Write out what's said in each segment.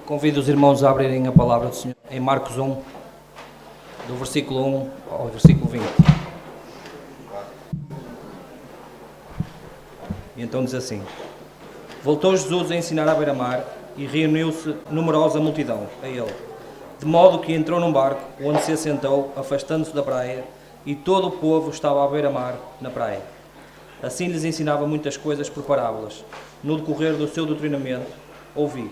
Convido os irmãos a abrirem a palavra do Senhor em Marcos 1, do versículo 1 ao versículo 20. E então diz assim: Voltou Jesus a ensinar à beira-mar e reuniu-se numerosa multidão a ele, de modo que entrou num barco, onde se assentou, afastando-se da praia, e todo o povo estava à beira-mar na praia. Assim lhes ensinava muitas coisas por parábolas. No decorrer do seu doutrinamento, ouvi: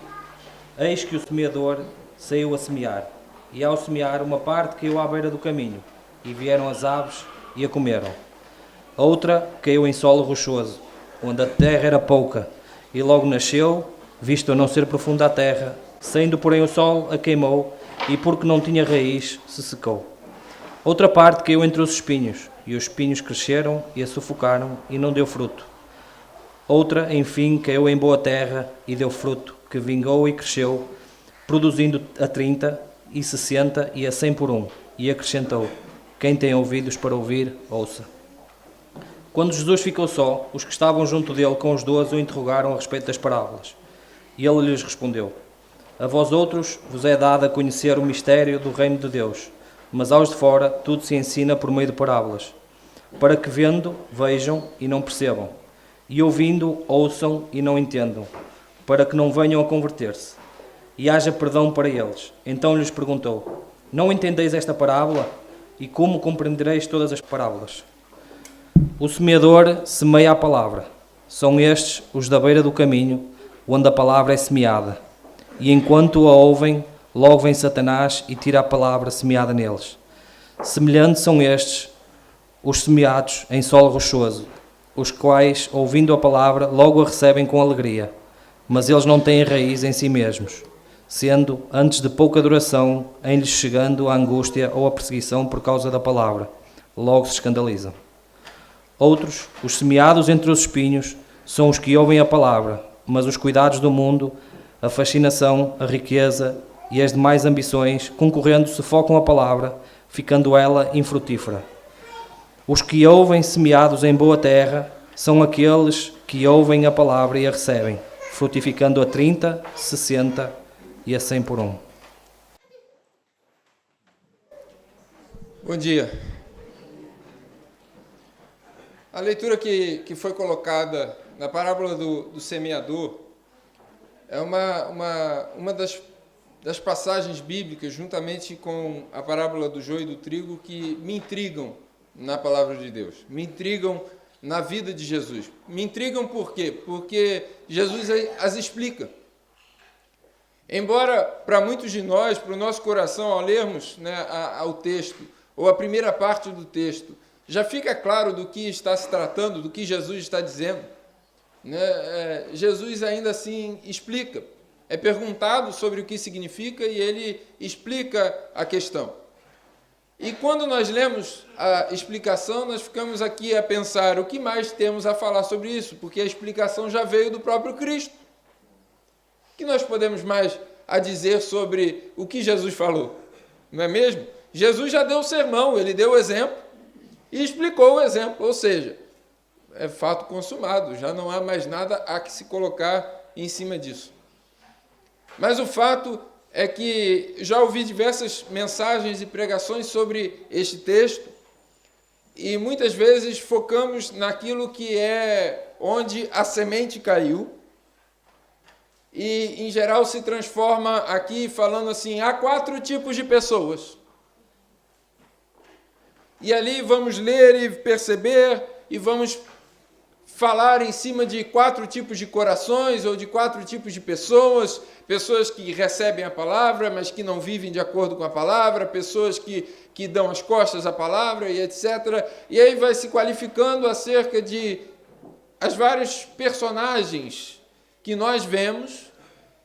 Eis que o semeador saiu a semear, e ao semear uma parte caiu à beira do caminho, e vieram as aves e a comeram. Outra caiu em solo rochoso, onde a terra era pouca, e logo nasceu, visto a não ser profunda a terra, saindo porém o sol a queimou, e porque não tinha raiz, se secou. Outra parte caiu entre os espinhos, e os espinhos cresceram e a sufocaram, e não deu fruto. Outra, enfim, caiu em boa terra e deu fruto, que vingou e cresceu, produzindo a 30, e 60, e a 100 por um. E acrescentou: Quem tem ouvidos para ouvir, ouça. Quando Jesus ficou só, os que estavam junto dele com os 12 o interrogaram a respeito das parábolas. E ele lhes respondeu: A vós outros vos é dado a conhecer o mistério do reino de Deus, mas aos de fora tudo se ensina por meio de parábolas, para que vendo, vejam e não percebam, e ouvindo, ouçam e não entendam, para que não venham a converter-se, e haja perdão para eles. Então lhes perguntou: Não entendeis esta parábola? E como compreendereis todas as parábolas? O semeador semeia a palavra. São estes os da beira do caminho, onde a palavra é semeada. E enquanto a ouvem, logo vem Satanás e tira a palavra semeada neles. Semelhantes são estes os semeados em solo rochoso, os quais, ouvindo a palavra, logo a recebem com alegria. Mas eles não têm raiz em si mesmos, sendo, antes de pouca duração, em-lhes chegando a angústia ou a perseguição por causa da palavra, logo se escandalizam. Outros, os semeados entre os espinhos, são os que ouvem a palavra, mas os cuidados do mundo, a fascinação, a riqueza e as demais ambições, concorrendo, sufocam a palavra, ficando ela infrutífera. Os que ouvem semeados em boa terra são aqueles que ouvem a palavra e a recebem, frutificando a 30, 60 e a 100 por um. Bom dia. A leitura que foi colocada na parábola do semeador é uma das passagens bíblicas, juntamente com a parábola do joio e do trigo, que me intrigam na palavra de Deus, me intrigam na vida de Jesus. Me intrigam por quê? Porque Jesus as explica. Embora para muitos de nós, para o nosso coração, ao lermos, né, o texto, ou a primeira parte do texto, já fica claro do que está se tratando, do que Jesus está dizendo, né? Jesus ainda assim explica. É perguntado sobre o que significa e ele explica a questão. E quando nós lemos a explicação, nós ficamos aqui a pensar o que mais temos a falar sobre isso, porque a explicação já veio do próprio Cristo. O que nós podemos mais a dizer sobre o que Jesus falou? Não é mesmo? Jesus já deu o sermão, ele deu o exemplo e explicou o exemplo, ou seja, é fato consumado, já não há mais nada a que se colocar em cima disso. Mas o fato é que já ouvi diversas mensagens e pregações sobre este texto e muitas vezes focamos naquilo que é onde a semente caiu e, em geral, se transforma aqui falando assim, há 4 tipos de pessoas. E ali vamos ler e perceber e vamos falar em cima de 4 tipos de corações ou de 4 tipos de pessoas, pessoas que recebem a palavra, mas que não vivem de acordo com a palavra, pessoas que dão as costas à palavra e etc. E aí vai se qualificando acerca de as vários personagens que nós vemos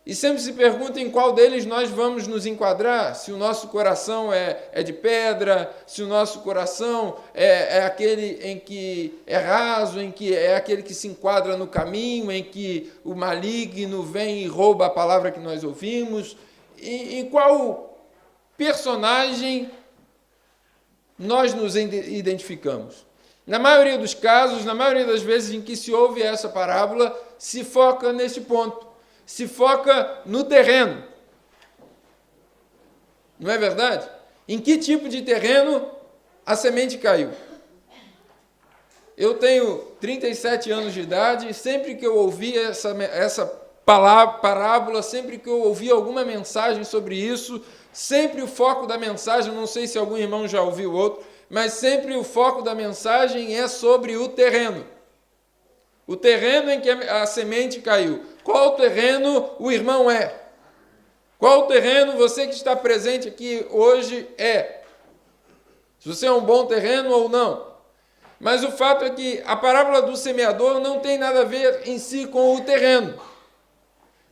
e sempre se pergunta em qual deles nós vamos nos enquadrar, se o nosso coração é de pedra, se o nosso coração é aquele em que é raso, em que é aquele que se enquadra no caminho, em que o maligno vem e rouba a palavra que nós ouvimos, e em qual personagem nós nos identificamos. Na maioria dos casos, na maioria das vezes em que se ouve essa parábola, se foca nesse ponto. se foca no terreno. Não é verdade? Em que tipo de terreno a semente caiu? Eu tenho 37 anos de idade e sempre que eu ouvi essa parábola, sempre que eu ouvi alguma mensagem sobre isso, sempre o foco da mensagem, não sei se algum irmão já ouviu outro, mas sempre o foco da mensagem é sobre o terreno. O terreno em que a semente caiu. Qual terreno o irmão é? Qual terreno você que está presente aqui hoje é? Se você é um bom terreno ou não. Mas o fato é que a parábola do semeador não tem nada a ver em si com o terreno.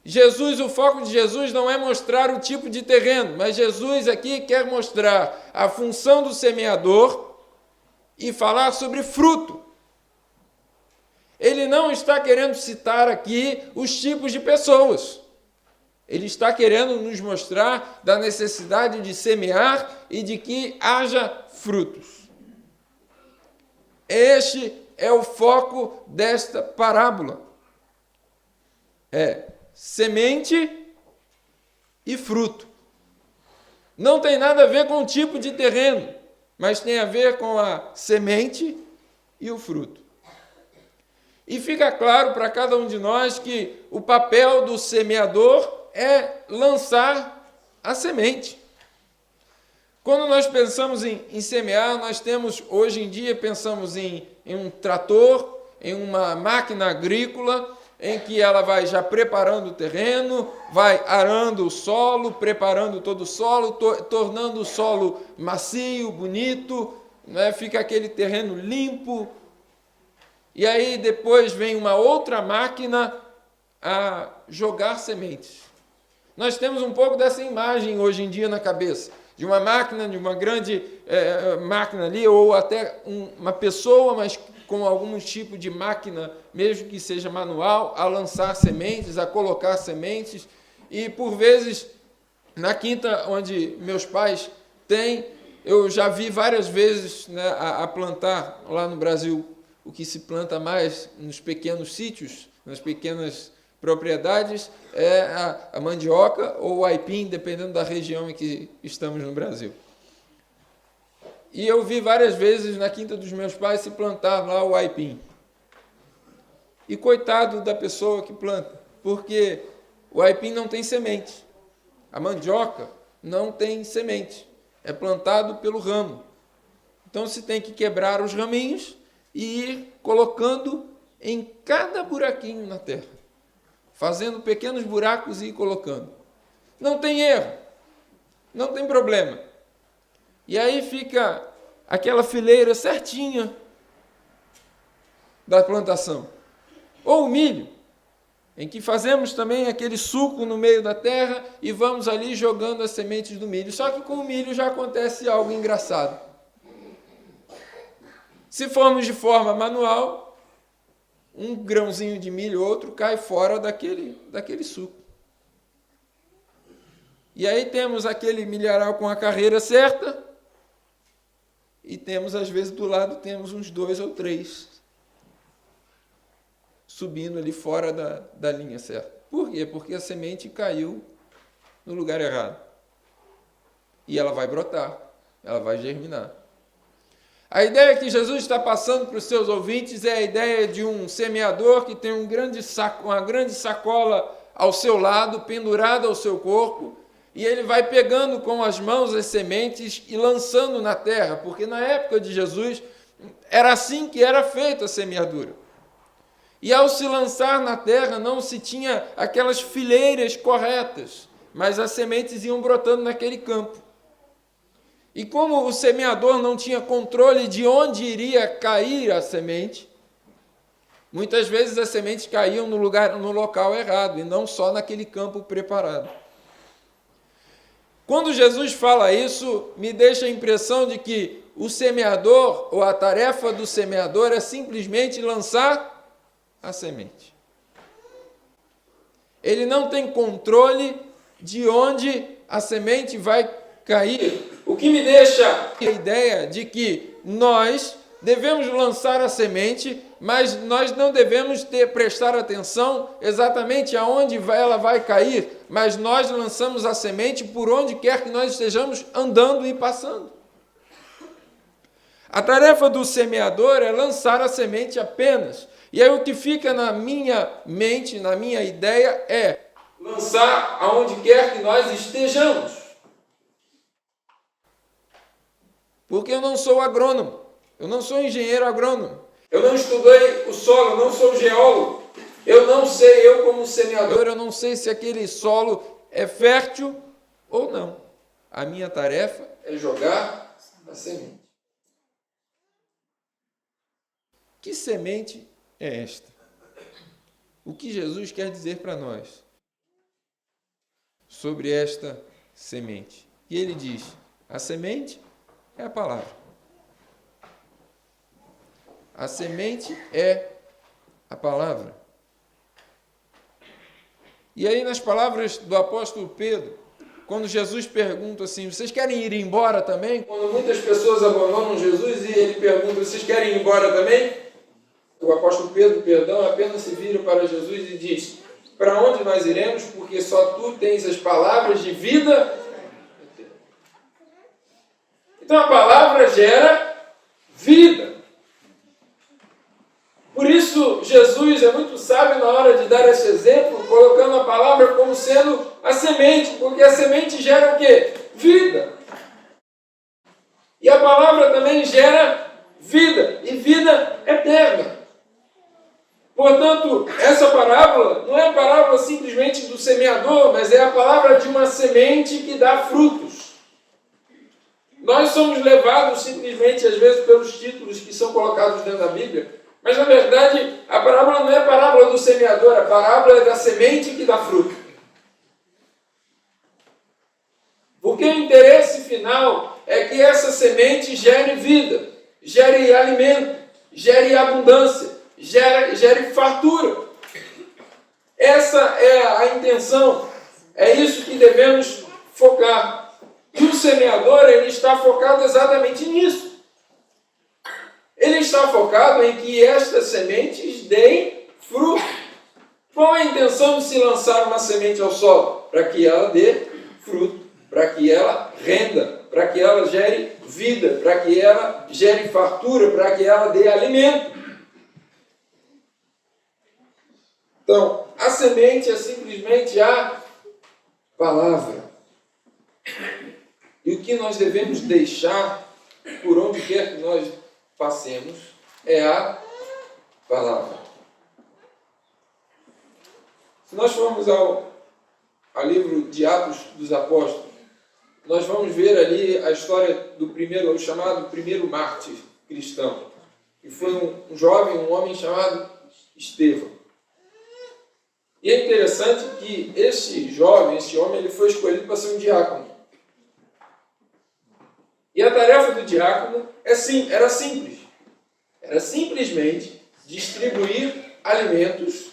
Jesus, o foco de Jesus não é mostrar o tipo de terreno, mas Jesus aqui quer mostrar a função do semeador e falar sobre fruto. Ele não está querendo citar aqui os tipos de pessoas. Ele está querendo nos mostrar da necessidade de semear e de que haja frutos. Este é o foco desta parábola. É semente e fruto. Não tem nada a ver com o tipo de terreno, mas tem a ver com a semente e o fruto. E fica claro para cada um de nós que o papel do semeador é lançar a semente. Quando nós pensamos em semear, nós temos, hoje em dia, pensamos em um trator, em uma máquina agrícola, em que ela vai já preparando o terreno, vai arando o solo, preparando todo o solo, tornando o solo macio, bonito, né? Fica aquele terreno limpo. E aí depois vem uma outra máquina a jogar sementes. Nós temos um pouco dessa imagem hoje em dia na cabeça, de uma máquina, de uma grande máquina ali, ou até uma pessoa, mas com algum tipo de máquina, mesmo que seja manual, a lançar sementes, a colocar sementes. E, por vezes, na quinta onde meus pais têm, eu já vi várias vezes, né, a plantar lá no Brasil o que se planta mais nos pequenos sítios, nas pequenas propriedades, é a mandioca ou o aipim, dependendo da região em que estamos no Brasil. E eu vi várias vezes na quinta dos meus pais se plantar lá o aipim. E coitado da pessoa que planta, porque o aipim não tem semente. A mandioca não tem semente. É plantado pelo ramo. Então se tem que quebrar os raminhos e ir colocando em cada buraquinho na terra, fazendo pequenos buracos e ir colocando. Não tem erro, não tem problema. E aí fica aquela fileira certinha da plantação. Ou o milho, em que fazemos também aquele suco no meio da terra e vamos ali jogando as sementes do milho. Só que com o milho já acontece algo engraçado. Se formos de forma manual, um grãozinho de milho, outro, cai fora daquele suco. E aí temos aquele milharal com a carreira certa, e temos, às vezes, do lado, temos uns 2 ou 3 subindo ali fora da linha certa. Por quê? Porque a semente caiu no lugar errado. E ela vai brotar, ela vai germinar. A ideia que Jesus está passando para os seus ouvintes é a ideia de um semeador que tem uma grande sacola ao seu lado, pendurada ao seu corpo, e ele vai pegando com as mãos as sementes e lançando na terra, porque na época de Jesus era assim que era feita a semeadura. E ao se lançar na terra não se tinha aquelas fileiras corretas, mas as sementes iam brotando naquele campo. E como o semeador não tinha controle de onde iria cair a semente, muitas vezes as sementes caíam no local errado, e não só naquele campo preparado. Quando Jesus fala isso, me deixa a impressão de que o semeador, ou a tarefa do semeador, é simplesmente lançar a semente. Ele não tem controle de onde a semente vai cair. O que me deixa a ideia de que nós devemos lançar a semente mas nós não devemos prestar atenção exatamente aonde ela vai cair, mas nós lançamos a semente por onde quer que nós estejamos andando e passando. A tarefa do semeador é lançar a semente apenas. E aí o que fica na minha mente, na minha ideia, é lançar aonde quer que nós estejamos. Porque eu não sou agrônomo, eu não sou engenheiro agrônomo, eu não estudei o solo, eu não sou geólogo, eu não sei, eu como semeador, eu não sei se aquele solo é fértil ou não. A minha tarefa é jogar a semente. Que semente é esta? O que Jesus quer dizer para nós sobre esta semente? E ele diz: a semente é a palavra. A semente é a palavra. E aí, nas palavras do apóstolo Pedro, quando Jesus pergunta assim: vocês querem ir embora também? Quando muitas pessoas abandonam Jesus e ele pergunta: vocês querem ir embora também? O apóstolo Pedro, apenas se vira para Jesus e diz: para onde nós iremos? Porque só tu tens as palavras de vida. Então a palavra gera vida. Por isso Jesus é muito sábio na hora de dar esse exemplo, colocando a palavra como sendo a semente, porque a semente gera o quê? Vida. E a palavra também gera vida, e vida eterna. Portanto, essa parábola não é a parábola simplesmente do semeador, mas é a palavra de uma semente que dá frutos. Nós somos levados simplesmente, às vezes, pelos títulos que são colocados dentro da Bíblia, mas, na verdade, a parábola não é a parábola do semeador, a parábola é da semente que dá fruto. Porque o interesse final é que essa semente gere vida, gere alimento, gere abundância, gere fartura. Essa é a intenção, é isso que devemos focar. E o semeador, ele está focado exatamente nisso. Ele está focado em que estas sementes deem fruto. Qual é a intenção de se lançar uma semente ao solo? Para que ela dê fruto, para que ela renda, para que ela gere vida, para que ela gere fartura, para que ela dê alimento. Então, a semente é simplesmente a palavra. E o que nós devemos deixar por onde quer que nós passemos é a palavra. Se nós formos ao livro de Atos dos Apóstolos, nós vamos ver ali a história do primeiro, o chamado primeiro mártir cristão, que foi um jovem, um homem chamado Estevão. E é interessante que esse jovem, esse homem, ele foi escolhido para ser um diácono. E a tarefa do diácono era simples. Era simplesmente distribuir alimentos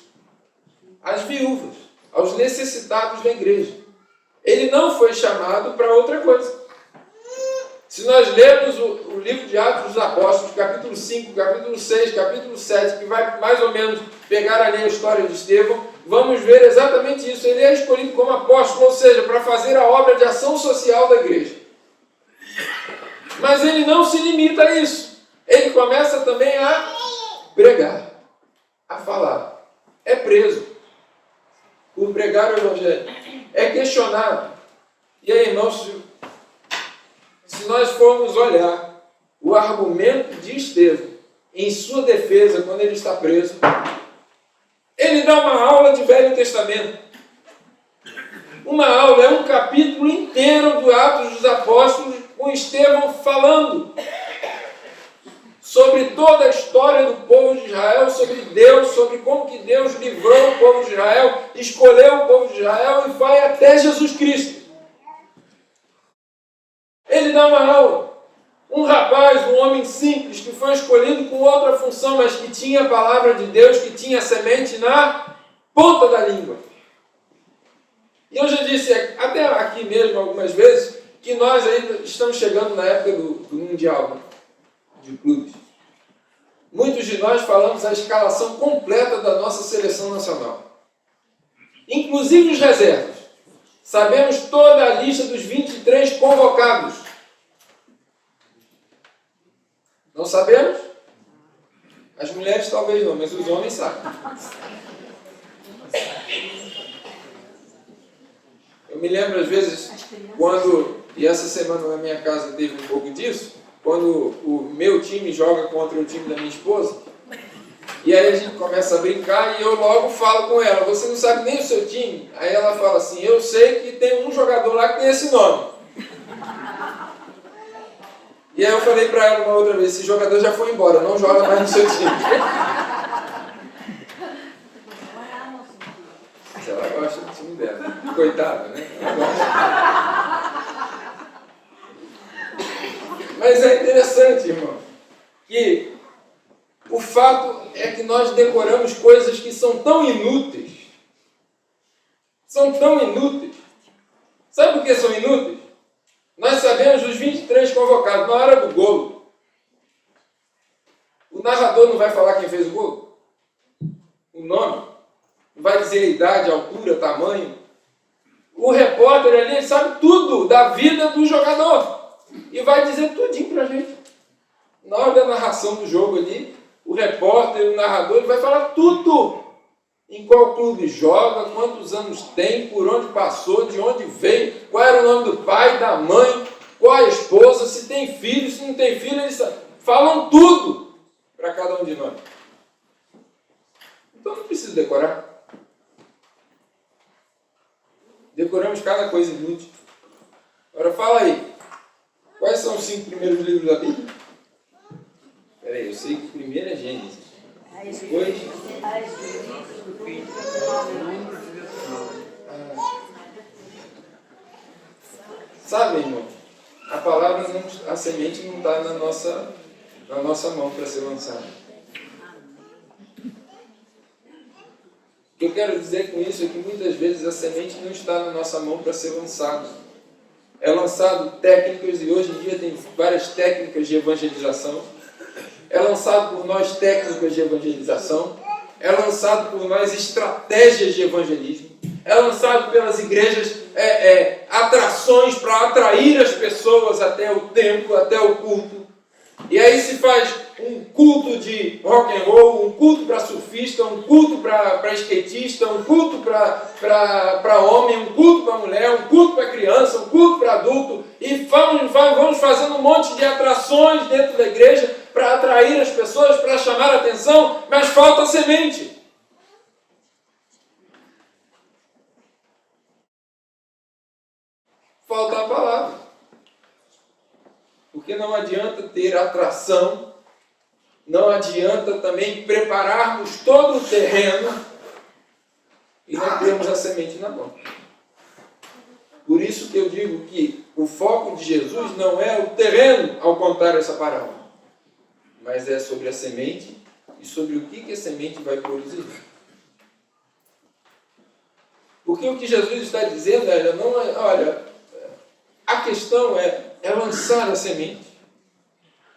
às viúvas, aos necessitados da igreja. Ele não foi chamado para outra coisa. Se nós lermos o livro de Atos dos Apóstolos, capítulo 5, capítulo 6, capítulo 7, que vai mais ou menos pegar ali a história de Estevão, vamos ver exatamente isso. Ele é escolhido como apóstolo, ou seja, para fazer a obra de ação social da igreja. Mas ele não se limita a isso. Ele começa também a pregar, a falar. É preso por pregar o evangelho. É questionado. E aí, irmãos, se nós formos olhar o argumento de Estevão em sua defesa quando ele está preso, ele dá uma aula de Velho Testamento. Uma aula, é um capítulo inteiro do Atos dos Apóstolos, com Estevão falando sobre toda a história do povo de Israel, sobre Deus, sobre como que Deus livrou o povo de Israel, escolheu o povo de Israel e vai até Jesus Cristo. Ele dá uma aula. Um rapaz, um homem simples, que foi escolhido com outra função, mas que tinha a palavra de Deus, que tinha a semente na ponta da língua. E eu já disse, até aqui mesmo algumas vezes, que nós ainda estamos chegando na época do Mundial, né, de clubes. Muitos de nós falamos a escalação completa da nossa seleção nacional, inclusive os reservas. Sabemos toda a lista dos 23 convocados. Não sabemos? As mulheres talvez não, mas os homens sabem. Eu me lembro às vezes quando, e essa semana na minha casa teve um pouco disso, quando o meu time joga contra o time da minha esposa, e aí a gente começa a brincar e eu logo falo com ela, você não sabe nem o seu time? Aí ela fala assim, eu sei que tem um jogador lá que tem esse nome. E aí eu falei para ela uma outra vez, esse jogador já foi embora, não joga mais no seu time. Se ela gosta do time dela. Coitada, né? Mas é interessante, irmão, que o fato é que nós decoramos coisas que são tão inúteis. São tão inúteis. Sabe por que são inúteis? Nós sabemos os 23 convocados na hora do golo. O narrador não vai falar quem fez o golo? O nome? Não vai dizer a idade, a altura, tamanho? O repórter ali, ele sabe tudo da vida do jogador. E vai dizer tudinho pra gente. Na hora da narração do jogo ali, o repórter, o narrador, ele vai falar tudo. Em qual clube joga, quantos anos tem, por onde passou, de onde veio, qual era o nome do pai, da mãe, qual a esposa, se tem filho, se não tem filho, eles falam tudo para cada um de nós. Então não precisa decorar. Decoramos cada coisa inútil. Agora fala aí. Quais são os 5 primeiros livros da Bíblia? Espera aí, eu sei que o primeiro é Gênesis. Depois... Sabe, irmão? A palavra, a semente não está na nossa mão para ser lançada. O que eu quero dizer com isso é que muitas vezes a semente não está na nossa mão para ser lançada. É lançado técnicas, e hoje em dia tem várias técnicas de evangelização. É lançado por nós técnicas de evangelização. É lançado por nós estratégias de evangelismo. É lançado pelas igrejas atrações para atrair as pessoas até o templo, até o culto. E aí se faz um culto de rock and roll, um culto para surfista, um culto para skatista, um culto para homem, um culto para mulher, um culto para criança, um culto para adulto. E vamos fazendo um monte de atrações dentro da igreja para atrair as pessoas, para chamar a atenção, mas falta a semente. Falta a palavra. Porque não adianta ter atração, não adianta também prepararmos todo o terreno e não termos a semente na mão. Por isso que eu digo que o foco de Jesus não é o terreno ao contar essa parábola, mas é sobre a semente e sobre o que a semente vai produzir. Porque o que Jesus está dizendo a questão é lançar a semente.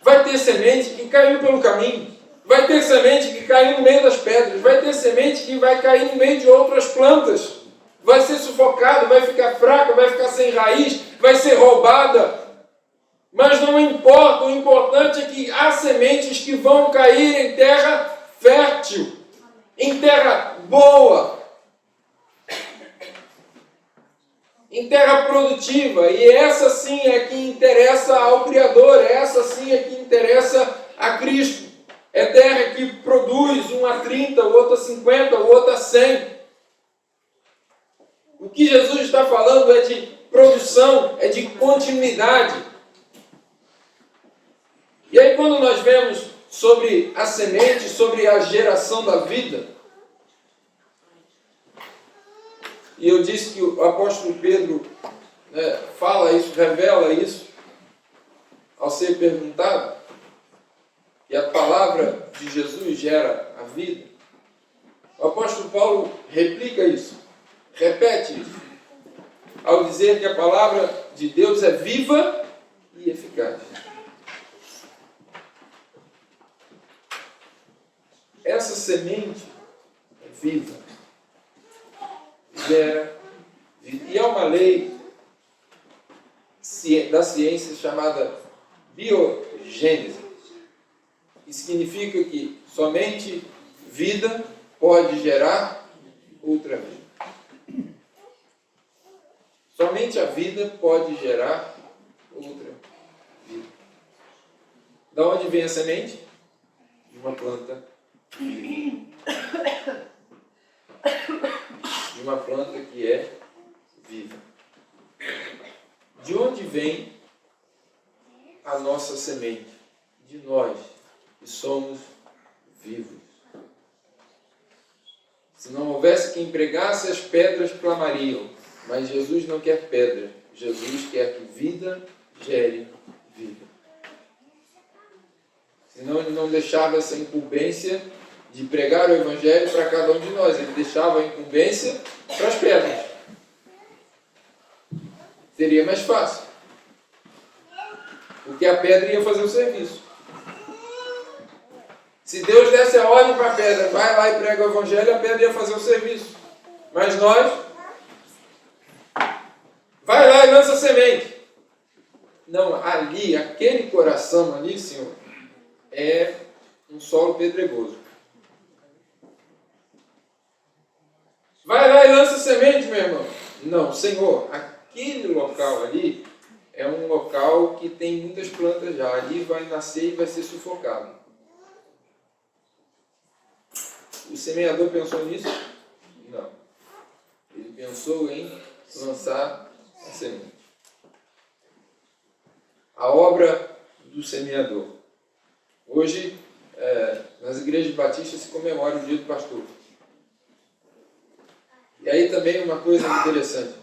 Vai ter semente que caiu pelo caminho. Vai ter semente que caiu no meio das pedras. Vai ter semente que vai cair no meio de outras plantas. Vai ser sufocada, vai ficar fraca, vai ficar sem raiz, vai ser roubada. Mas não importa, o importante é que há sementes que vão cair em terra fértil, em terra boa, em terra produtiva, e essa sim é que interessa ao Criador, essa sim é que interessa a Cristo. É terra que produz um a 30, o outro a 50, o outro a 100. O que Jesus está falando é de produção, é de continuidade. E aí quando nós vemos sobre a semente, sobre a geração da vida, e eu disse que o apóstolo Pedro fala isso, revela isso, ao ser perguntado, e a palavra de Jesus gera a vida. O apóstolo Paulo replica isso, repete isso, ao dizer que a palavra de Deus é viva e eficaz. essa semente é viva, gera vida. E é uma lei da ciência chamada biogênese, que significa que somente vida pode gerar outra vida. Somente a vida pode gerar outra vida. Da onde vem a semente? De uma planta viva. De uma planta que é viva. De onde vem a nossa semente? De nós, que somos vivos. Se não houvesse quem pregasse, as pedras clamariam. Mas Jesus não quer pedra. Jesus quer que vida gere vida. Senão ele não deixava essa incumbência de pregar o Evangelho para cada um de nós. Ele deixava a incumbência para as pedras. Seria mais fácil. Porque a pedra ia fazer o serviço. Se Deus desse a ordem para a pedra, vai lá e prega o Evangelho, a pedra ia fazer o serviço. Mas nós, vai lá e lança a semente. Não, ali, aquele coração ali, Senhor, é um solo pedregoso. Vai lá e lança a semente, meu irmão. Não, Senhor, aquele local ali é um local que tem muitas plantas já. Ali vai nascer e vai ser sufocado. O semeador pensou nisso? Não. Ele pensou em lançar a semente. A obra do semeador. Hoje, nas igrejas batistas se comemora o dia do pastor. E aí também uma coisa interessante.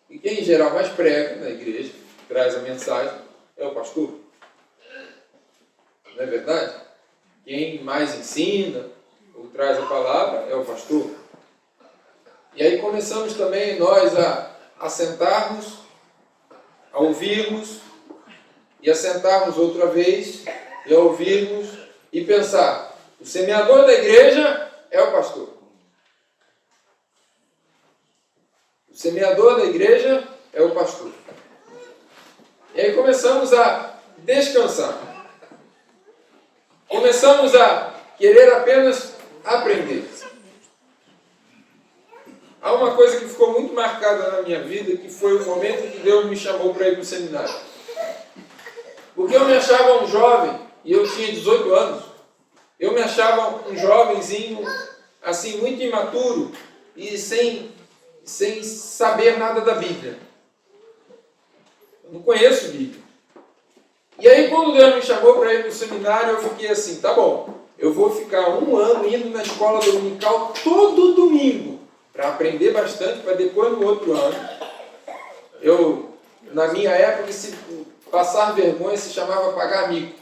E quem em geral mais prega na igreja, traz a mensagem, é o pastor. Não é verdade? Quem mais ensina ou traz a palavra é o pastor. E aí começamos também nós a sentarmos, a ouvirmos, e a sentarmos outra vez, e a ouvirmos, e pensar, o semeador da igreja é o pastor. O semeador da igreja é o pastor. E aí começamos a descansar. Começamos a querer apenas aprender. Há uma coisa que ficou muito marcada na minha vida, que foi o momento que Deus me chamou para ir para o seminário. Porque eu me achava um jovem, e eu tinha 18 anos, eu me achava um jovenzinho, assim, muito imaturo, e sem saber nada da Bíblia. Eu não conheço Bíblia. E aí, quando Deus me chamou para ir para o seminário, eu fiquei assim, tá bom, eu vou ficar 1 ano indo na escola dominical todo domingo, para aprender bastante, para depois, no outro ano, na minha época, se passar vergonha se chamava pagar mico.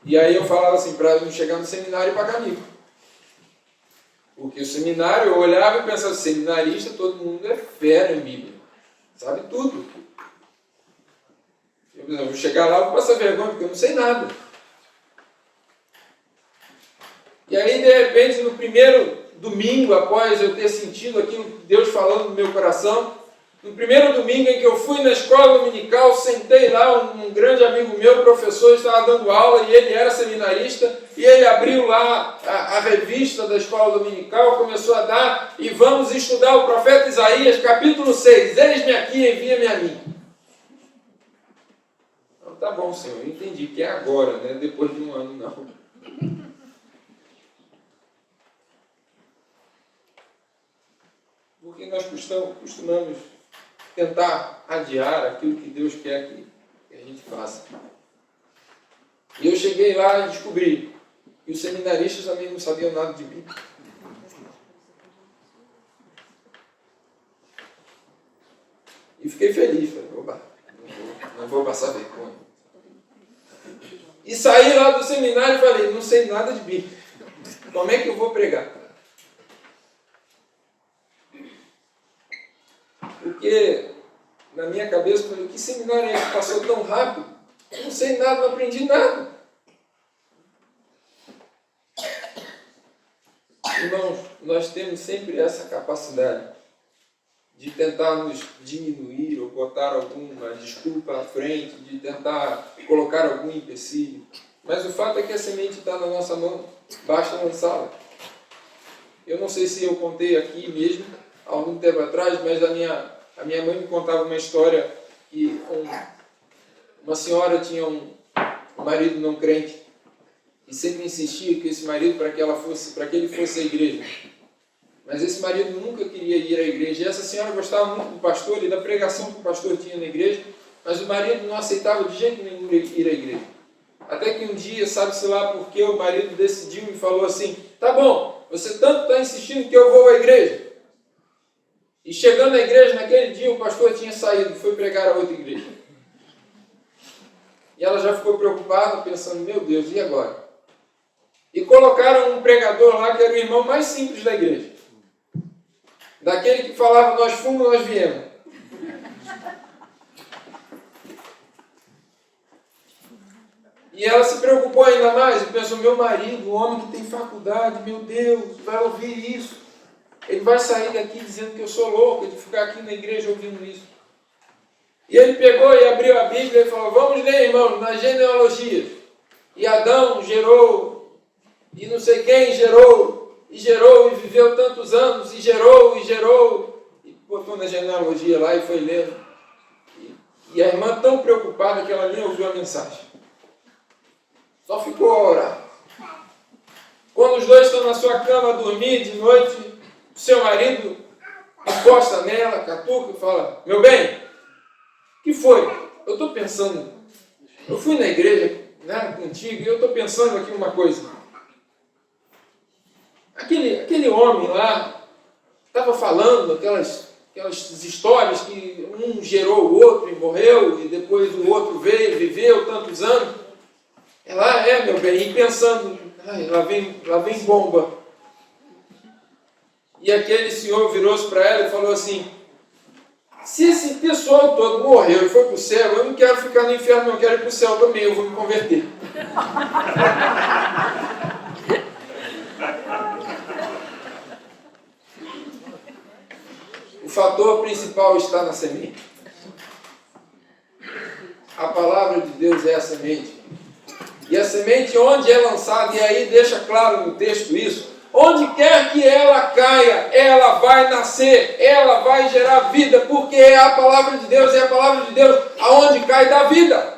E aí eu falava assim, para não chegar no seminário e pagar mico. Porque o seminário, eu olhava e pensava, seminarista, todo mundo é fera em Bíblia. Sabe tudo. Eu vou chegar lá e vou passar vergonha, porque eu não sei nada. E aí, de repente, no primeiro domingo, após eu ter sentido aquilo, Deus falando no meu coração, no primeiro domingo em que eu fui na escola dominical, sentei lá, um grande amigo meu, professor, estava dando aula, e ele era seminarista, e ele abriu lá a revista da escola dominical, começou a dar, e vamos estudar o profeta Isaías, capítulo 6, eis-me aqui, envia-me a mim. Então, tá bom, Senhor, eu entendi que é agora, né? Depois de 1 ano, não. Porque nós costumamos tentar adiar aquilo que Deus quer que a gente faça. E eu cheguei lá e descobri que os seminaristas também não sabiam nada de Bíblia. E fiquei feliz, falei, oba, não vou passar vergonha. E saí lá do seminário e falei, não sei nada de Bíblia. Como é que eu vou pregar? Porque na minha cabeça eu falei, que seminário é esse que passou tão rápido? Eu não sei nada, não aprendi nada. nós temos sempre essa capacidade de tentar nos diminuir ou botar alguma desculpa à frente, de tentar colocar algum empecilho. Mas o fato é que a semente está na nossa mão, basta lançá-la. Eu não sei se eu contei aqui mesmo, há algum tempo atrás, mas a minha mãe me contava uma história que uma senhora tinha um marido não crente e sempre insistia que esse marido, para que ele fosse à igreja. Mas esse marido nunca queria ir à igreja. E essa senhora gostava muito do pastor e da pregação que o pastor tinha na igreja, mas o marido não aceitava de jeito nenhum ir à igreja. Até que um dia, sabe-se lá porque o marido decidiu e falou assim: tá bom, você tanto está insistindo que eu vou à igreja. E chegando na igreja, naquele dia o pastor tinha saído, foi pregar a outra igreja. E ela já ficou preocupada, pensando: meu Deus, e agora? E colocaram um pregador lá que era o irmão mais simples da igreja. Daquele que falava: nós fomos, nós viemos. E ela se preocupou ainda mais e pensou: meu marido, o homem que tem faculdade, meu Deus, vai ouvir isso. Ele vai sair daqui dizendo que eu sou louco de ficar aqui na igreja ouvindo isso. E ele pegou e abriu a Bíblia e falou: vamos ler, irmão, na genealogia. E Adão gerou, e não sei quem gerou, e viveu tantos anos, e gerou, e botou na genealogia lá e foi lendo. E a irmã tão preocupada que ela nem ouviu a mensagem. Só ficou a orar. Quando os dois estão na sua cama a dormir de noite, o seu marido encosta nela, catuca e fala: meu bem, o que foi? Eu estou pensando, eu fui na igreja, né, contigo, e eu estou pensando aqui uma coisa. Aquele homem lá estava falando aquelas histórias que um gerou o outro e morreu, e depois o outro veio, viveu tantos anos. Ela: meu bem, e pensando: lá vem bomba. E aquele senhor virou-se para ela e falou assim: se esse pessoal todo morreu e foi para o céu, eu não quero ficar no inferno, não, eu quero ir para o céu também, eu vou me converter. O fator principal está na semente. A palavra de Deus é a semente. E a semente, onde é lançada, e aí deixa claro no texto isso, onde quer que ela caia, ela vai nascer, ela vai gerar vida, porque é a palavra de Deus, aonde cai dá vida.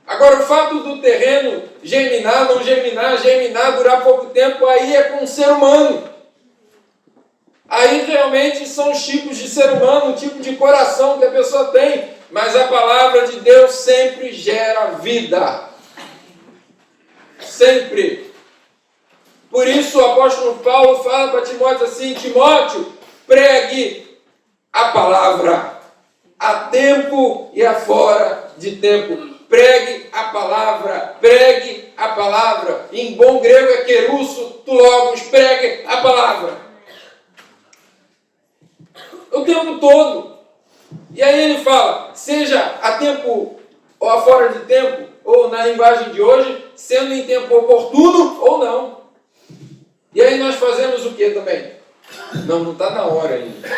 Agora, o fato do terreno germinar, não germinar, durar pouco tempo, aí é com o ser humano. Aí realmente são os tipos de ser humano, o tipo de coração que a pessoa tem. Mas a palavra de Deus sempre gera vida. Sempre. Por isso o apóstolo Paulo fala para Timóteo assim: Timóteo, pregue a palavra, a tempo e a fora de tempo. Pregue a palavra, pregue a palavra. Em bom grego é querusso, tu logos, pregue a palavra. O tempo todo. E aí ele fala, seja a tempo ou a fora de tempo, ou na linguagem de hoje, sendo em tempo oportuno ou não. E aí nós fazemos o que também? Não está na hora ainda.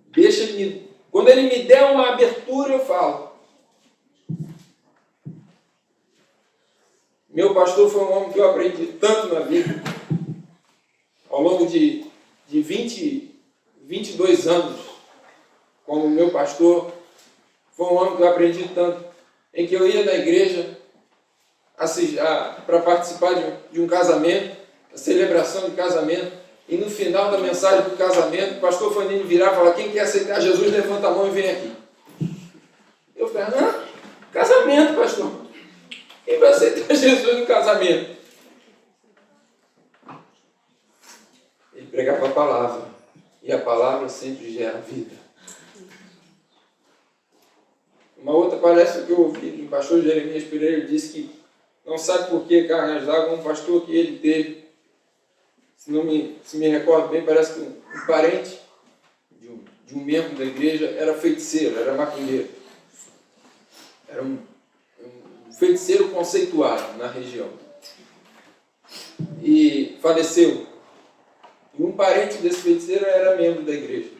Deixa ele. Quando ele me der uma abertura, eu falo. Meu pastor foi um homem que eu aprendi tanto na vida. Ao longo de 22 anos, como meu pastor, foi um homem que eu aprendi tanto, em que eu ia na igreja para participar de um casamento, a celebração de casamento, e no final da mensagem do casamento, o pastor Fanini virar e falar: quem quer aceitar Jesus, levanta a mão e vem aqui. Eu falei: casamento, pastor. Quem vai aceitar Jesus no casamento? Ele pregava a palavra, e a palavra sempre gera vida. Uma outra palestra que eu ouvi do pastor Jeremias Pereira, ele disse que não sabe por que cargas d'água, um pastor que ele teve, se me recordo bem, parece que um parente de um membro da igreja era feiticeiro, era macumbeiro. Era um feiticeiro conceituado na região. e faleceu. E um parente desse feiticeiro era membro da igreja.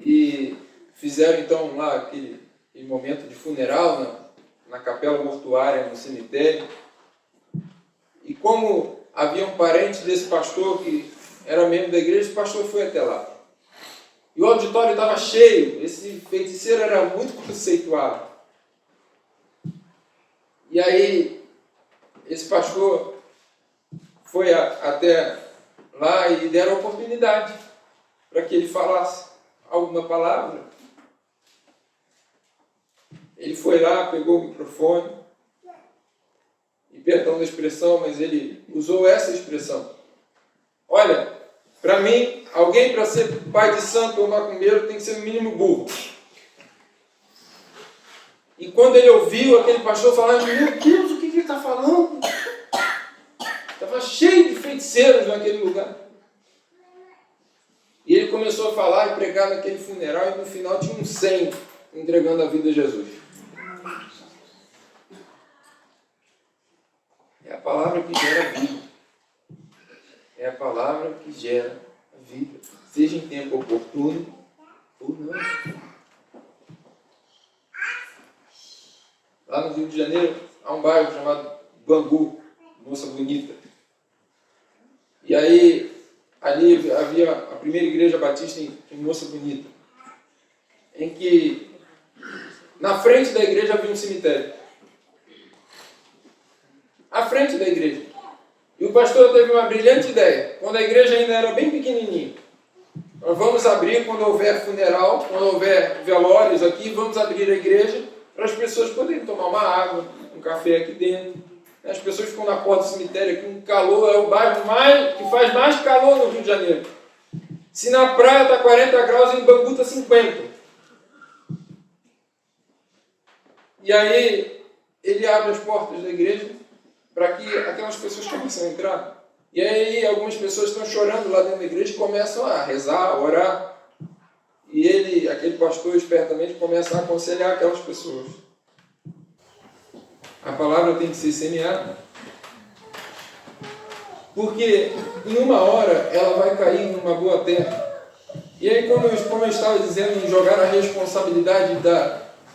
E fizeram então lá aquele momento de funeral na capela mortuária, no cemitério. E como havia um parente desse pastor que era membro da igreja, o pastor foi até lá. E o auditório estava cheio, esse feiticeiro era muito conceituado. E aí, esse pastor foi até lá e deram oportunidade para que ele falasse alguma palavra. Ele foi lá, pegou o microfone, e perdão da expressão, mas ele usou essa expressão. Olha, para mim, alguém para ser pai de santo ou macumbeiro tem que ser no mínimo burro. E quando ele ouviu aquele pastor falar, meu Deus, o que ele está falando? Estava cheio de feiticeiros naquele lugar. E ele começou a falar e pregar naquele funeral, e no final tinha uns 100 entregando a vida a Jesus. É a palavra que gera vida. É a palavra que gera vida. Seja em tempo oportuno ou não. Lá no Rio de Janeiro, há um bairro chamado Bangu, Moça Bonita. E aí, ali havia a primeira igreja batista em Moça Bonita, em que na frente da igreja havia um cemitério. À frente da igreja. E o pastor teve uma brilhante ideia, quando a igreja ainda era bem pequenininha. Nós vamos abrir quando houver funeral, quando houver velórios aqui, vamos abrir a igreja para as pessoas poderem tomar uma água, um café aqui dentro. As pessoas ficam na porta do cemitério aqui, um calor, é o bairro que faz mais calor no Rio de Janeiro. Se na praia está 40 graus, em Bangu está 50. E aí, ele abre as portas da igreja para que aquelas pessoas comecem a entrar. E aí, algumas pessoas estão chorando lá dentro da igreja e começam a rezar, a orar. E ele, aquele pastor, espertamente, começa a aconselhar aquelas pessoas. A palavra tem que ser semeada. Porque em uma hora ela vai cair numa boa terra. E aí, como eu estava dizendo, em jogar a responsabilidade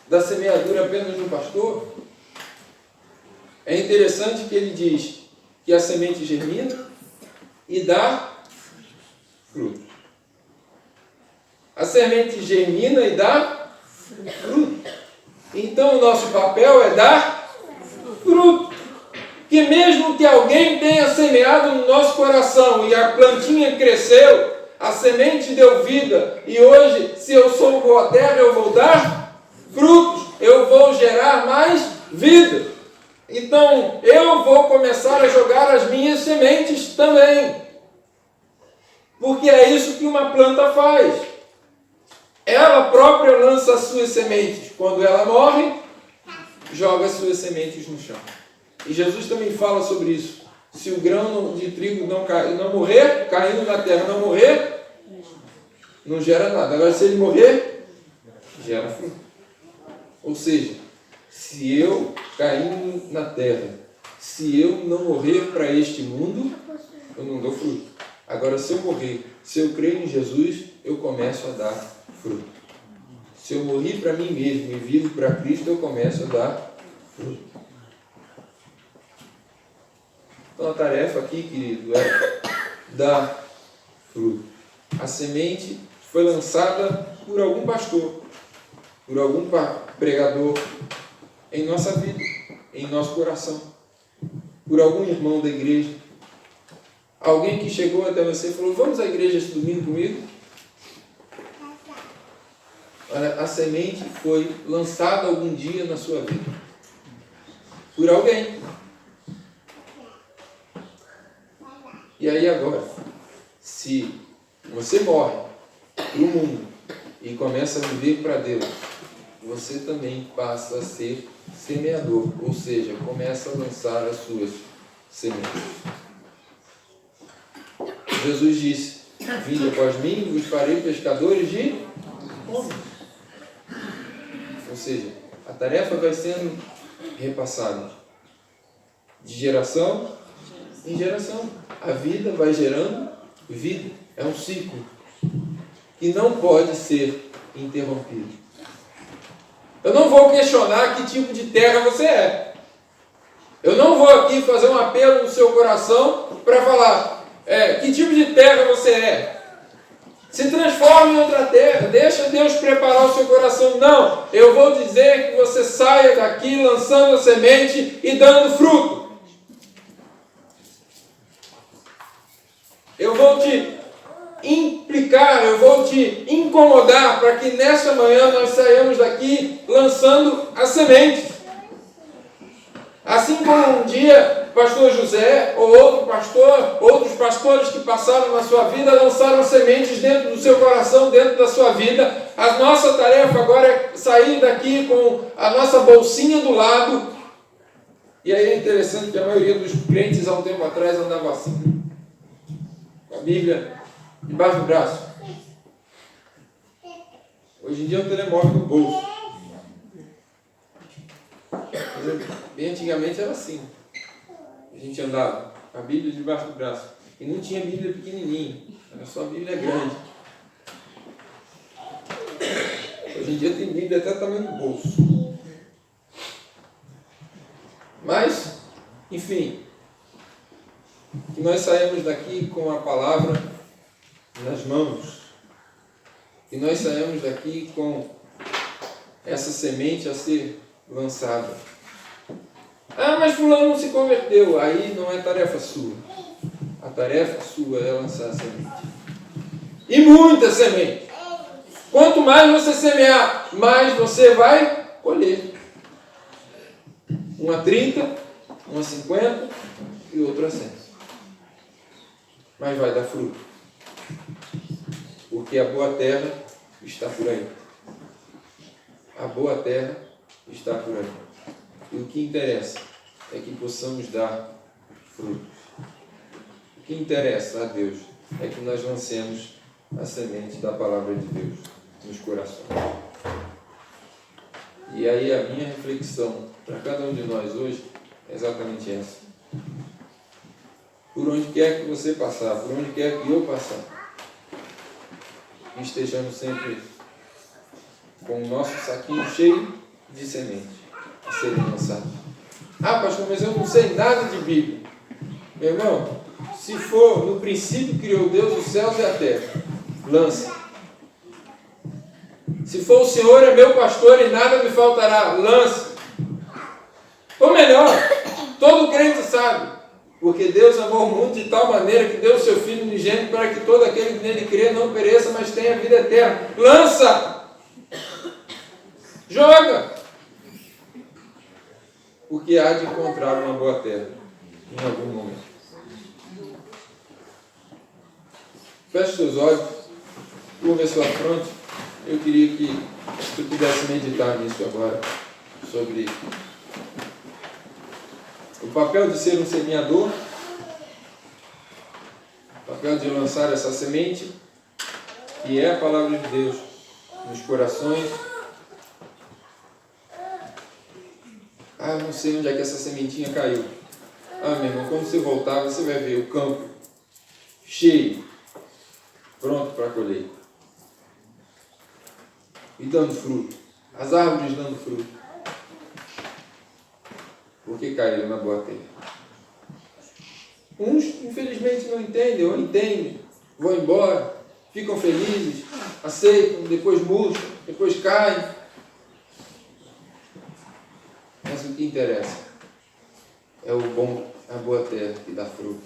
da semeadura apenas no pastor, é interessante que ele diz que a semente germina e dá fruto. A semente germina e dá fruto. Então o nosso papel é dar fruto. Que mesmo que alguém tenha semeado no nosso coração e a plantinha cresceu, a semente deu vida, e hoje, se eu sou boa terra, eu vou dar frutos, eu vou gerar mais vida. Então eu vou começar a jogar as minhas sementes também. Porque é isso que uma planta faz. Ela própria lança as suas sementes. Quando ela morre, joga as suas sementes no chão. E Jesus também fala sobre isso. Se o grão de trigo não morrer, caindo na terra não morrer, não gera nada. Agora, se ele morrer, gera fruto. Ou seja, se eu caindo na terra, se eu não morrer para este mundo, eu não dou fruto. Agora, se eu morrer, se eu crer em Jesus, eu começo a dar fruto. Se eu morri para mim mesmo e vivo para Cristo, eu começo a dar fruto. Então a tarefa aqui, querido, é dar fruto. A semente foi lançada por algum pastor, por algum pregador em nossa vida, em nosso coração, por algum irmão da igreja. Alguém que chegou até você e falou: vamos à igreja esse domingo comigo? Olha, a semente foi lançada algum dia na sua vida por alguém. E aí agora, se você morre para o mundo e começa a viver para Deus, você também passa a ser semeador, ou seja, começa a lançar as suas sementes. Jesus disse: vinde após mim e vos farei pescadores de homens. Ou seja, a tarefa vai sendo repassada de geração em geração. A vida vai gerando vida. É um ciclo que não pode ser interrompido. Eu não vou questionar que tipo de terra você é. Eu não vou aqui fazer um apelo no seu coração para falar que tipo de terra você é. Se transforme em outra terra. Deixa Deus preparar o seu coração. Não, eu vou dizer que você saia daqui lançando a semente e dando fruto. Eu vou te implicar, eu vou te incomodar para que nessa manhã nós saiamos daqui lançando a semente. Assim como um dia o pastor José ou outro pastor, outros pastores que passaram na sua vida lançaram sementes dentro do seu coração, dentro da sua vida. A nossa tarefa agora é sair daqui com a nossa bolsinha do lado. E aí é interessante que a maioria dos crentes há um tempo atrás andava assim, com a Bíblia debaixo do braço. Hoje em dia é um telemóvel no bolso. Bem antigamente era assim. A gente andava com a Bíblia debaixo do braço. E não tinha Bíblia pequenininha. Era só a Bíblia grande. Hoje em dia tem Bíblia até o tamanho do bolso. Mas, enfim, que nós saímos daqui com a palavra nas mãos. Que nós saímos daqui com essa semente a ser lançada. Ah, mas fulano não se converteu. Aí não é tarefa sua. A tarefa sua é lançar a semente. E muita semente. Quanto mais você semear, mais você vai colher. Uma 30, uma 50 e outra 100. Mas vai dar fruto. Porque a boa terra está por aí. A boa terra está por aí. E o que interessa é que possamos dar frutos. O que interessa a Deus é que nós lancemos a semente da palavra de Deus nos corações. E aí a minha reflexão para cada um de nós hoje é exatamente essa. Por onde quer que você passar, por onde quer que eu passar, estejamos sempre com o nosso saquinho cheio de semente a serem lançados. Ah, pastor, mas eu não sei nada de Bíblia. Meu irmão, se for no princípio criou Deus os céus e a terra, lança. Se for o Senhor é meu pastor e nada me faltará, lança. Ou melhor, todo crente sabe, porque Deus amou o mundo de tal maneira que deu o seu Filho unigênito para que todo aquele que nele crê não pereça, mas tenha vida eterna. Lança! Joga! Porque há de encontrar uma boa terra em algum momento. Feche seus olhos, curva a sua fronte. Eu queria que você pudesse meditar nisso agora, sobre o papel de ser um semeador, o papel de lançar essa semente, que é a palavra de Deus nos corações. Ah, não sei onde é que essa sementinha caiu. Ah, meu irmão, quando você voltar, você vai ver o campo cheio, pronto para colher. E dando fruto. As árvores dando fruto. Porque caíram na boa terra. Uns, infelizmente, não entendem, ou entendem, vão embora, ficam felizes, aceitam, depois murcham, depois caem. Mas o que interessa é o bom, a boa terra que dá fruto,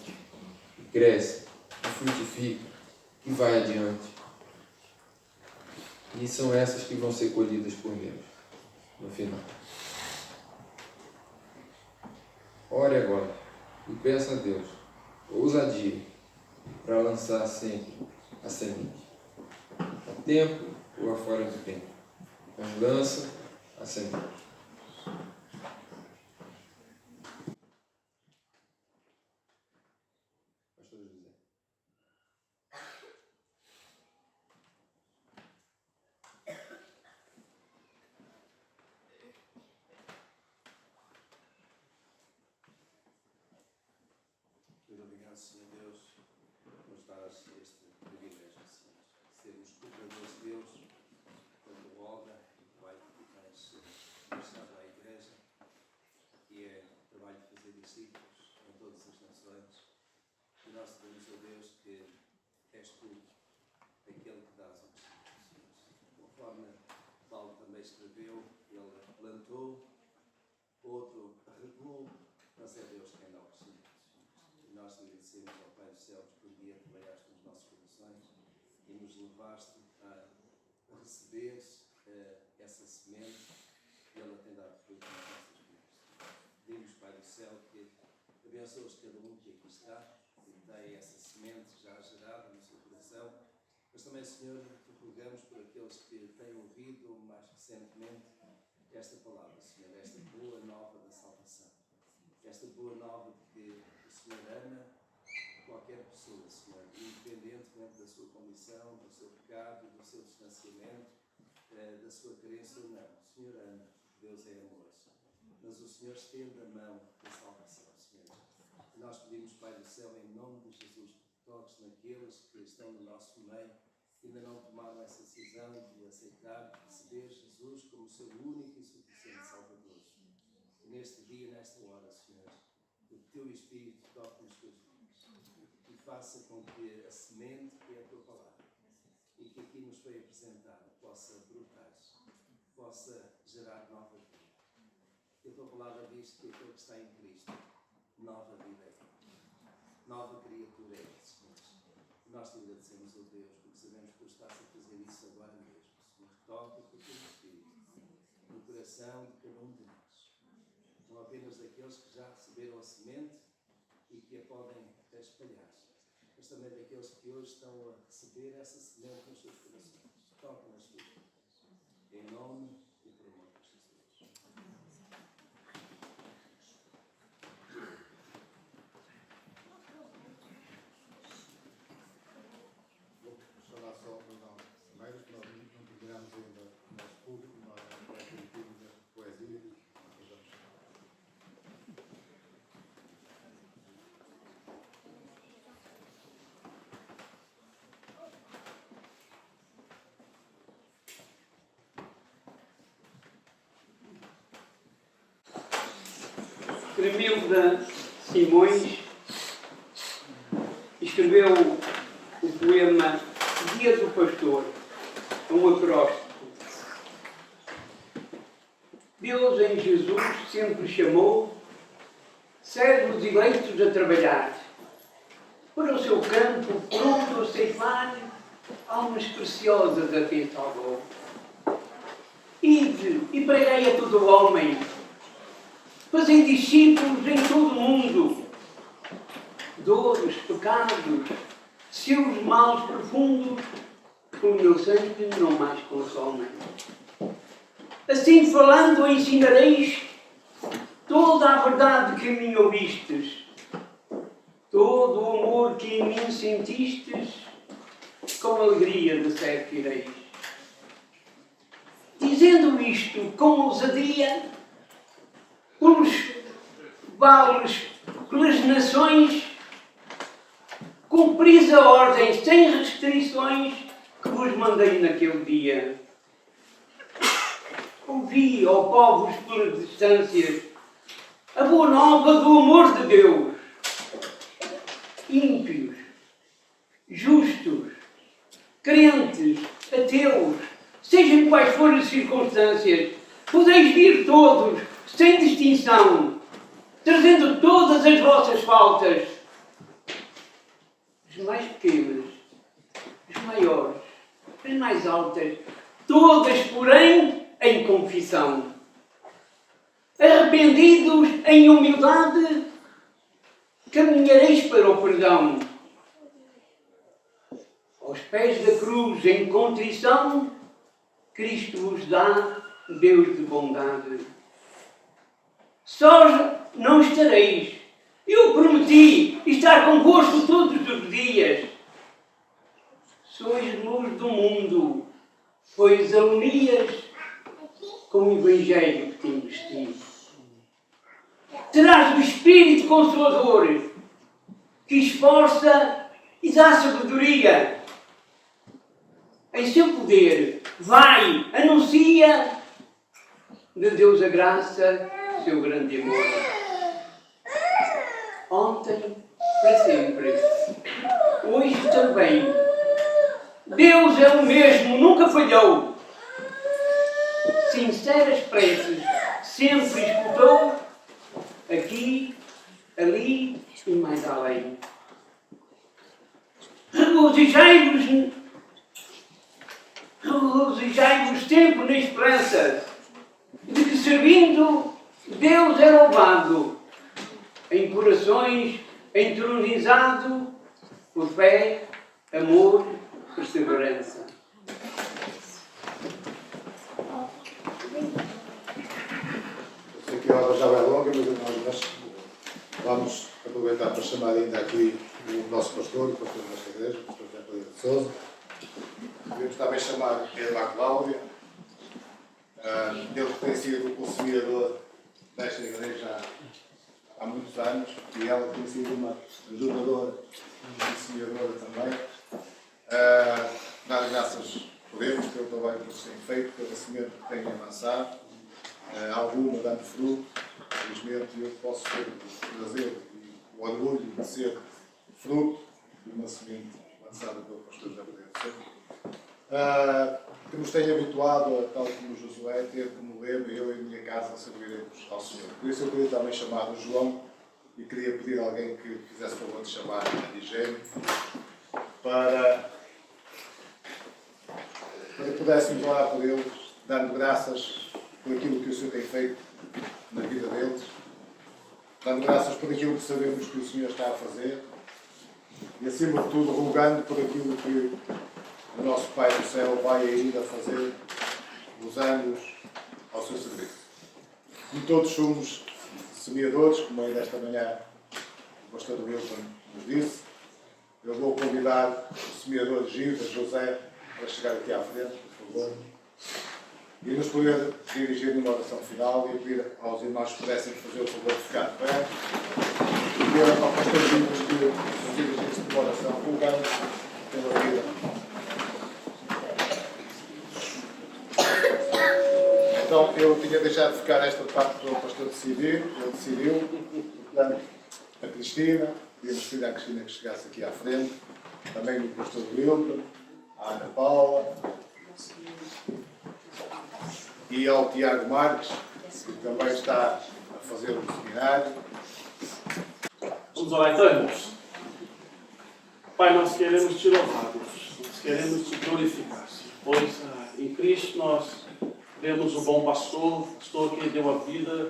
que cresce, que frutifica, que vai adiante. E são essas que vão ser colhidas por Deus no final. Ore agora e peça a Deus ousadia para lançar sempre a semente. A tempo ou a fora do tempo. Mas lança a semente. obrigado, Senhor Deus, por nos dar este privilégio, Senhor, sermos cooperadores de Deus, quando Olga e o Pai que tens deixado à Igreja, que é o trabalho de fazer discípulos em todas as nações. E nós sabemos, ó Deus, que és tu aquele que dás ao Senhor. Conforme Paulo também escreveu, ele plantou, outro regou, mas é Deus quem dá o crescimento. E nós agradecemos ao Pai dos Céus por um dia trabalhaste nos nossos corações e nos levaste a receber essa semente e ela tem dado fruto nas nossas vidas. Pedimos, Pai do Céu, que abençoes cada um que aqui está e tem essa semente já gerada no seu coração. Mas também, Senhor, te rogamos por aqueles que têm ouvido mais recentemente esta palavra, Senhor, esta boa nova da salvação. Esta boa nova de que o Senhor ama qualquer pessoa, Senhor, independentemente da sua condição, do seu pecado, do seu distanciamento, da sua crença ou não. O Senhor ama, Deus é amor. Mas o Senhor estende a mão da salvação, Senhor. E nós pedimos, Pai do Céu, em nome de Jesus, que toques naqueles que estão no nosso meio, que ainda não tomaram essa decisão de aceitar, de receber Jesus como o seu único e suficiente Salvador. E neste dia, nesta hora, Senhor, o Teu Espírito toque nos teus vidas e faça com que a semente que é a Tua palavra e que aqui nos foi apresentada possa brotar, possa gerar nova vida. E a Tua palavra diz que aquele que está em Cristo, nova vida é. Nova criatura é, Senhor. Nós te agradecemos, ó Deus, porque sabemos que tu estás a fazer isso agora mesmo. Senhor, toca com o teu Espírito no coração de cada um de nós. Não apenas daqueles que já receberam a semente e que a podem espalhar, mas também daqueles que hoje estão a receber essa semente nos seus corações. Toca nas suas vidas. Em nome e por amor de Jesus. Falar só no nome primeiro, que nós não terminamos ainda o nosso público, nós vamos ter de poesia. Cremilda Simões escreveu o poema Dia do Pastor, um acróstico. Deus em Jesus sempre chamou servos eleitos a trabalhar para o seu campo, pronto a ceifar almas preciosas a quem salvou. Ide e pregai a todo homem, fazem discípulos em todo o mundo, dores, pecados, seus males profundos, pelo meu sangue não mais consomem. Assim falando ensinareis toda a verdade que em mim ouvistes, todo o amor que em mim sentistes, com alegria de certo ireis. Dizendo isto com ousadia, pelos vales, pelas nações, cumpris a ordem sem restrições que vos mandei naquele dia. Ouvi, ó povos pelas distâncias, a boa nova do amor de Deus. Ímpios, justos, crentes, ateus, sejam quais forem as circunstâncias, podeis vir todos, sem distinção, trazendo todas as vossas faltas, as mais pequenas, as maiores, as mais altas, todas, porém, em confissão. Arrependidos em humildade, caminhareis para o perdão. Aos pés da cruz, em contrição, Cristo vos dá Deus de bondade. Sós não estareis. Eu prometi estar convosco todos os dias. Sois luz do mundo, pois alunias com o Evangelho que te investi. Terás o Espírito Consolador que esforça e dá sabedoria. Em seu poder, vai, anuncia de Deus a graça, seu grande amor. Ontem, para sempre, hoje também. Deus é o mesmo, nunca falhou. Sinceras preces, sempre escutou, aqui, ali e mais além. Regozijai-vos sempre na esperança de que, servindo, Deus é louvado em corações entronizados por fé, amor, perseverança. Eu sei que a hora já vai longa, mas nós vamos aproveitar para chamar ainda aqui o nosso pastor, o pastor da nossa igreja, o pastor José Pereira de Sousa. Podemos também chamar Eva Cláudia. Ele tem sido o semeador desta igreja há muitos anos e ela tem sido uma ajudadora e semeadora também. Dar graças podemos pelo trabalho que eles têm feito, pela semente que têm avançado, alguma dando fruto, felizmente eu posso ter o prazer e o orgulho de ser fruto de uma semente lançada pelo pastor José Pereira de Sousa, que nos tem habituado, tal como Josué, ter como lema, eu e a minha casa serviremos ao Senhor. Por isso eu queria também chamar o João e queria pedir a alguém que fizesse favor de chamar a Digênio para que pudéssemos orar por eles, dando graças por aquilo que o Senhor tem feito na vida deles, dando graças por aquilo que sabemos que o Senhor está a fazer e, acima de tudo, rogando por aquilo que o nosso Pai do Céu vai ainda fazer nos anos ao seu serviço. E todos somos semeadores, como ainda esta manhã o pastor Wilson nos disse. Eu vou convidar o semeador Gilda José para chegar aqui à frente, por favor, e nos poder dirigir numa oração final e pedir aos irmãos que pudessem fazer o favor de ficar de pé e pedir ao pastor Gilda que nos dirigisse numa oração, rogando pela vida. Então, eu tinha deixado de ficar esta parte para o pastor decidir, ele decidiu, portanto, a Cristina, podíamos pedir à Cristina que chegasse aqui à frente, também o pastor Wilton, a Ana Paula e ao Tiago Marques, que também está a fazer um seminário. Vamos orar então, irmãos. Pai, nós queremos te louvar, Deus. Nós queremos te glorificar, pois em Cristo nós vemos o bom pastor que deu a vida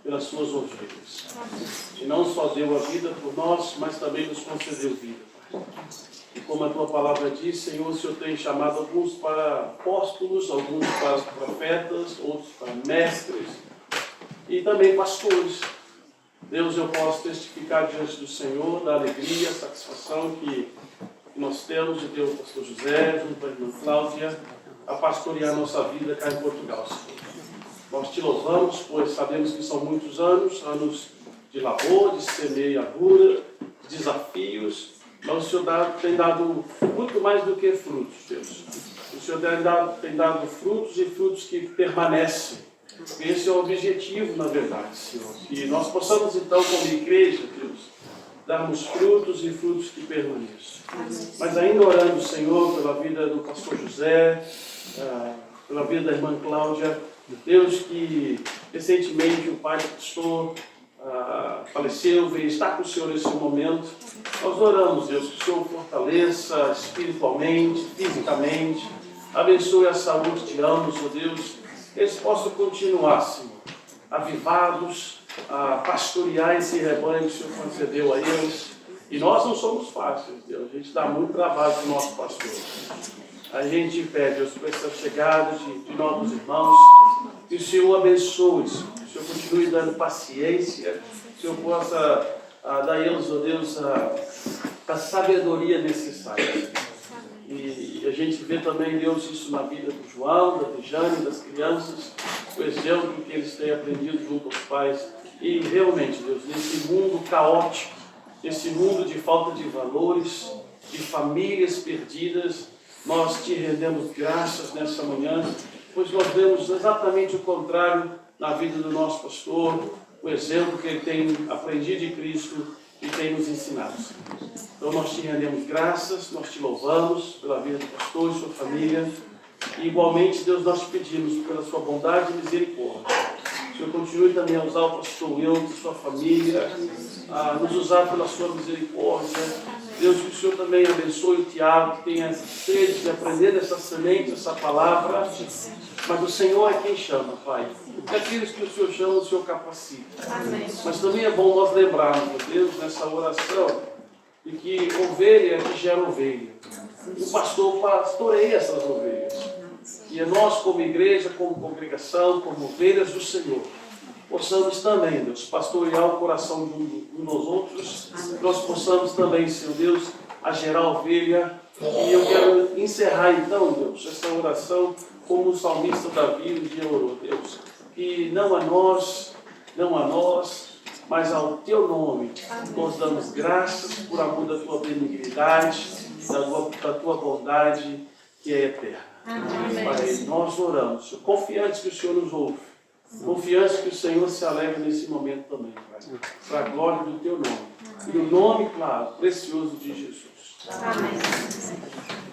pelas suas ovelhas. E não só deu a vida por nós, mas também nos concedeu vida, Pai. E como a tua palavra diz, Senhor, o Senhor tem chamado alguns para apóstolos, alguns para profetas, outros para mestres e também pastores. Deus, eu posso testificar diante do Senhor da alegria, satisfação que nós temos de ter o pastor José, junto com a irmã Cláudia, a pastorear a nossa vida cá em Portugal, Senhor. Nós te louvamos, pois sabemos que são muitos anos, anos de labor, de semeadura, de desafios, mas o Senhor tem dado muito mais do que frutos, Deus. O Senhor tem dado frutos e frutos que permanecem. Esse é o objetivo, na verdade, Senhor. Que nós possamos, então, como igreja, Deus, darmos frutos e frutos que permaneçam. Mas ainda orando, Senhor, pela vida do pastor José, pela vida da irmã Cláudia, Deus, que recentemente o pai do pastor faleceu e está com o Senhor nesse momento. Nós oramos, Deus, que o Senhor fortaleça espiritualmente, fisicamente, abençoe a saúde de ambos, ó Deus, que eles possam continuar, Senhor, avivados, a pastorear esse rebanho que o Senhor concedeu a eles. E nós não somos fáceis, Deus, a gente dá muito trabalho para o nosso pastor. A gente pede, Deus, por essa chegada de novos irmãos, que o Senhor abençoe, que o Senhor continue dando paciência, que o Senhor possa dar a eles, ó Deus, a sabedoria necessária. E a gente vê também, Deus, isso na vida do João, da Tejane, das crianças, o exemplo que eles têm aprendido junto aos pais. E realmente, Deus, nesse mundo caótico, Esse mundo de falta de valores, de famílias perdidas, nós te rendemos graças nessa manhã, pois nós vemos exatamente o contrário na vida do nosso pastor, o exemplo que ele tem aprendido de Cristo e tem nos ensinado. Então nós te rendemos graças, nós te louvamos pela vida do pastor e sua família. E igualmente, Deus, nós te pedimos pela sua bondade e misericórdia. O Senhor continue também a usar o pastor Wilton e sua família, a nos usar pela sua misericórdia. Deus, que o Senhor também abençoe o Tiago, que tenha sede de aprender dessa semente, essa palavra. Mas o Senhor é quem chama, Pai. E aqueles que o Senhor chama, o Senhor capacita. Amém. Mas também é bom nós lembrarmos, Deus, nessa oração, de que ovelha é que gera ovelha. O pastor pastoreia essas ovelhas. E nós, como igreja, como congregação, como ovelhas do Senhor, possamos também, Deus, pastorear o coração de uns dos outros. Nós possamos também, Senhor Deus, a gerar ovelha. E eu quero encerrar então, Deus, essa oração como o salmista Davi um dia orou, Deus, que não a nós, mas ao Teu nome nós damos graças por amor da Tua benignidade, da Tua bondade, que é eterna. Amém. Pai, nós oramos, confiantes que o Senhor nos ouve, confiantes que o Senhor se alegra nesse momento também, Pai, para a glória do Teu nome, e no nome, claro, precioso de Jesus. Amém.